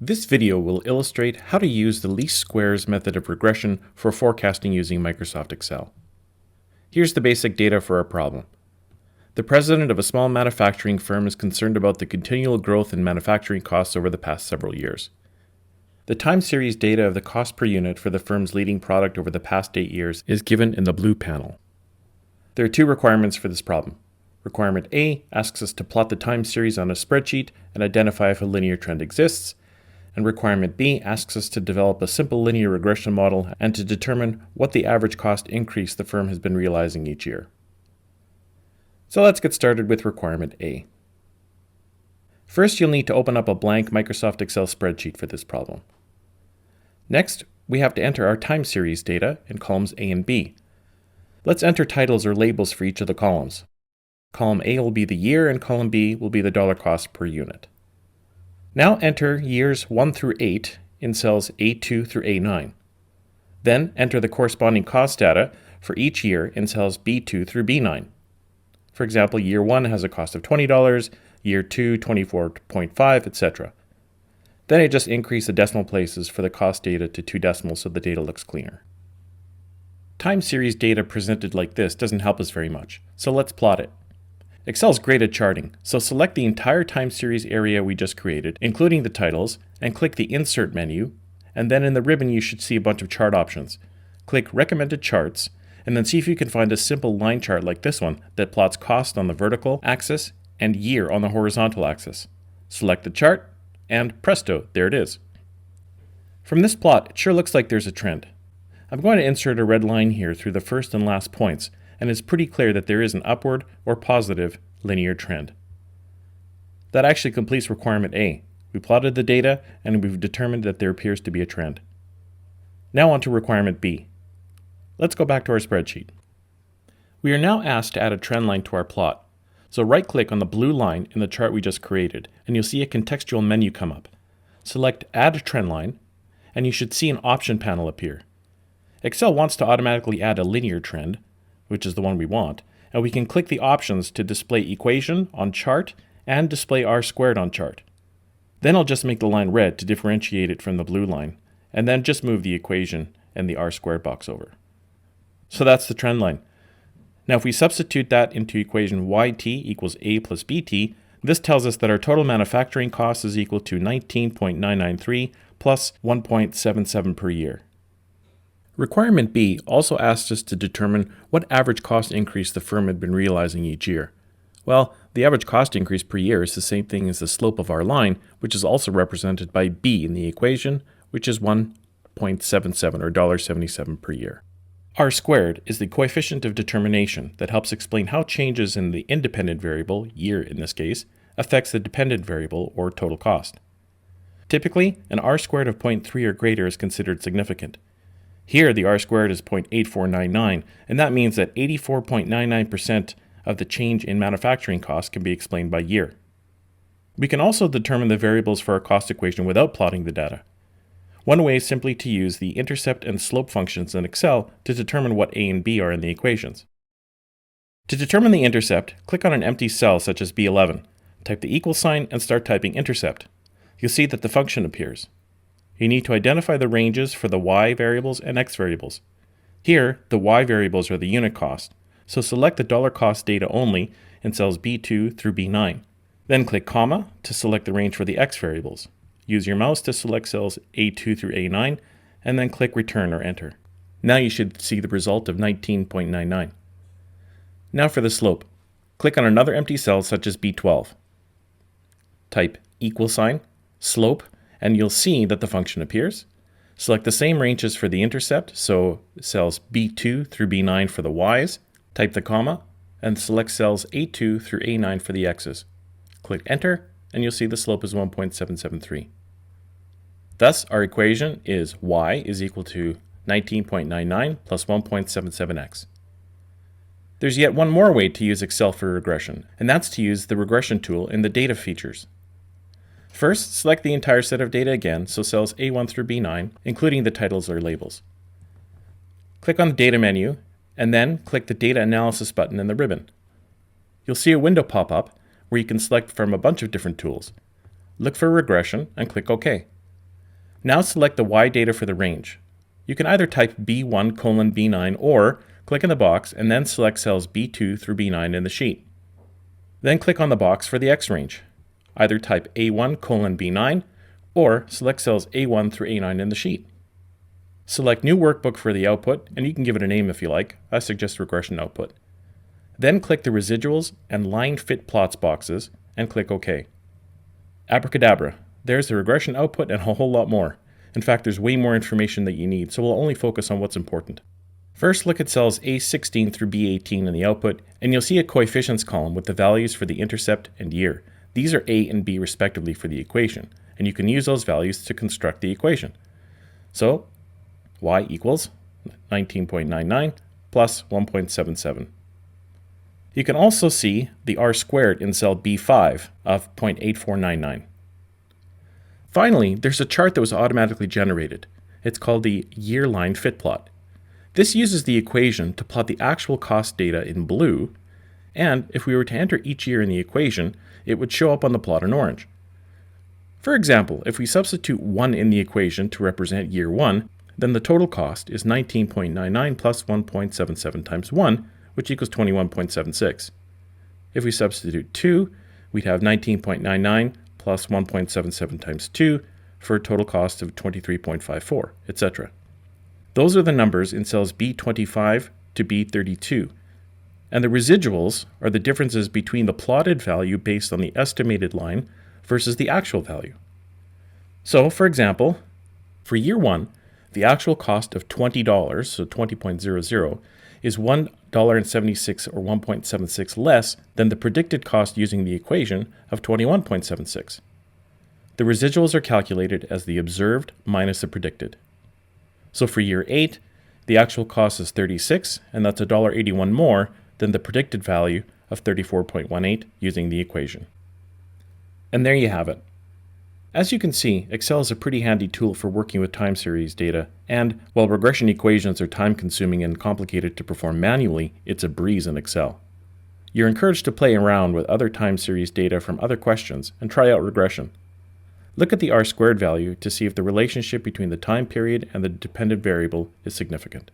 This video will illustrate how to use the least squares method of regression for forecasting using Microsoft Excel. Here's the basic data for our problem. The president of a small manufacturing firm is concerned about the continual growth in manufacturing costs over the past several years. The time series data of the cost per unit for the firm's leading product over the past 8 years is given in the blue panel. There are two requirements for this problem. Requirement A asks us to plot the time series on a spreadsheet and identify if a linear trend exists, and requirement B asks us to develop a simple linear regression model and to determine what the average cost increase the firm has been realizing each year. So let's get started with requirement A. First, you'll need to open up a blank Microsoft Excel spreadsheet for this problem. Next, we have to enter our time series data in columns A and B. Let's enter titles or labels for each of the columns. Column A will be the year and column B will be the dollar cost per unit. Now enter years 1 through 8 in cells A2 through A9. Then enter the corresponding cost data for each year in cells B2 through B9. For example, year 1 has a cost of $20, year 2 $24.5, etc. Then I just increase the decimal places for the cost data to 2 decimals so the data looks cleaner. Time series data presented like this doesn't help us very much, so let's plot it. Excel's great at charting, so select the entire time series area we just created, including the titles, and click the Insert menu, and then in the ribbon you should see a bunch of chart options. Click Recommended Charts, and then see if you can find a simple line chart like this one that plots cost on the vertical axis and year on the horizontal axis. Select the chart, and presto, there it is. From this plot, it sure looks like there's a trend. I'm going to insert a red line here through the first and last points, and it's pretty clear that there is an upward or positive linear trend. That actually completes requirement A. We plotted the data and we've determined that there appears to be a trend. Now on to requirement B. Let's go back to our spreadsheet. We are now asked to add a trend line to our plot. So right-click on the blue line in the chart we just created, and you'll see a contextual menu come up. Select Add Trend Line, and you should see an option panel appear. Excel wants to automatically add a linear trend, which is the one we want, and we can click the options to display equation on chart and display R² on chart. Then I'll just make the line red to differentiate it from the blue line, and then just move the equation and the R² box over. So that's the trend line. Now if we substitute that into equation yt equals a plus bt, this tells us that our total manufacturing cost is equal to 19.993 plus 1.77 per year. Requirement B also asked us to determine what average cost increase the firm had been realizing each year. Well, the average cost increase per year is the same thing as the slope of our line, which is also represented by B in the equation, which is 1.77 or $1.77 per year. R² is the coefficient of determination that helps explain how changes in the independent variable, year in this case, affects the dependent variable, or total cost. Typically, an R² of 0.3 or greater is considered significant. Here, the R² is 0.8499, and that means that 84.99% of the change in manufacturing costs can be explained by year. We can also determine the variables for our cost equation without plotting the data. One way is simply to use the intercept and slope functions in Excel to determine what A and B are in the equations. To determine the intercept, click on an empty cell such as B11, type the equal sign, and start typing intercept. You'll see that the function appears. You need to identify the ranges for the y variables and x variables. Here, the y variables are the unit cost, so select the dollar cost data only in cells B2 through B9. Then click comma to select the range for the x variables. Use your mouse to select cells A2 through A9, and then click return or enter. Now you should see the result of 19.99. Now for the slope. Click on another empty cell such as B12. Type equal sign, slope, and you'll see that the function appears. Select the same ranges for the intercept, so cells B2 through B9 for the y's, type the comma, and select cells A2 through A9 for the x's. Click enter, and you'll see the slope is 1.773. Thus, our equation is y is equal to 19.99 plus 1.77x. There's yet one more way to use Excel for regression, and that's to use the regression tool in the data features. First, select the entire set of data again, so cells A1 through B9, including the titles or labels. Click on the Data menu, and then click the Data Analysis button in the ribbon. You'll see a window pop up where you can select from a bunch of different tools. Look for Regression and click OK. Now select the Y data for the range. You can either type B1:B9 or click in the box and then select cells B2 through B9 in the sheet. Then click on the box for the X range. Either type A1:B9 or select cells A1 through A9 in the sheet. Select New Workbook for the output, and you can give it a name if you like. I suggest Regression Output. Then click the Residuals and Line Fit Plots boxes and click OK. Abracadabra, there's the regression output and a whole lot more. In fact, there's way more information that you need, so we'll only focus on what's important. First, look at cells A16 through B18 in the output, and you'll see a coefficients column with the values for the intercept and year. These are A and B respectively for the equation, and you can use those values to construct the equation. So, y equals 19.99 plus 1.77. You can also see the r squared in cell B5 of 0.8499. Finally, there's a chart that was automatically generated. It's called the year line fit plot. This uses the equation to plot the actual cost data in blue, and if we were to enter each year in the equation, it would show up on the plot in orange. For example, if we substitute 1 in the equation to represent year 1, then the total cost is 19.99 plus 1.77 times 1, which equals 21.76. If we substitute 2, we'd have 19.99 plus 1.77 times 2 for a total cost of 23.54, etc. Those are the numbers in cells B25 to B32. And the residuals are the differences between the plotted value based on the estimated line versus the actual value. So, for example, for year 1, the actual cost of $20, so 20.00, is $1.76 or 1.76 less than the predicted cost using the equation of 21.76. The residuals are calculated as the observed minus the predicted. So for year 8, the actual cost is 36, and that's $1.81 more than the predicted value of 34.18 using the equation. And there you have it. As you can see, Excel is a pretty handy tool for working with time series data, and while regression equations are time-consuming and complicated to perform manually, it's a breeze in Excel. You're encouraged to play around with other time series data from other questions and try out regression. Look at the r squared value to see if the relationship between the time period and the dependent variable is significant.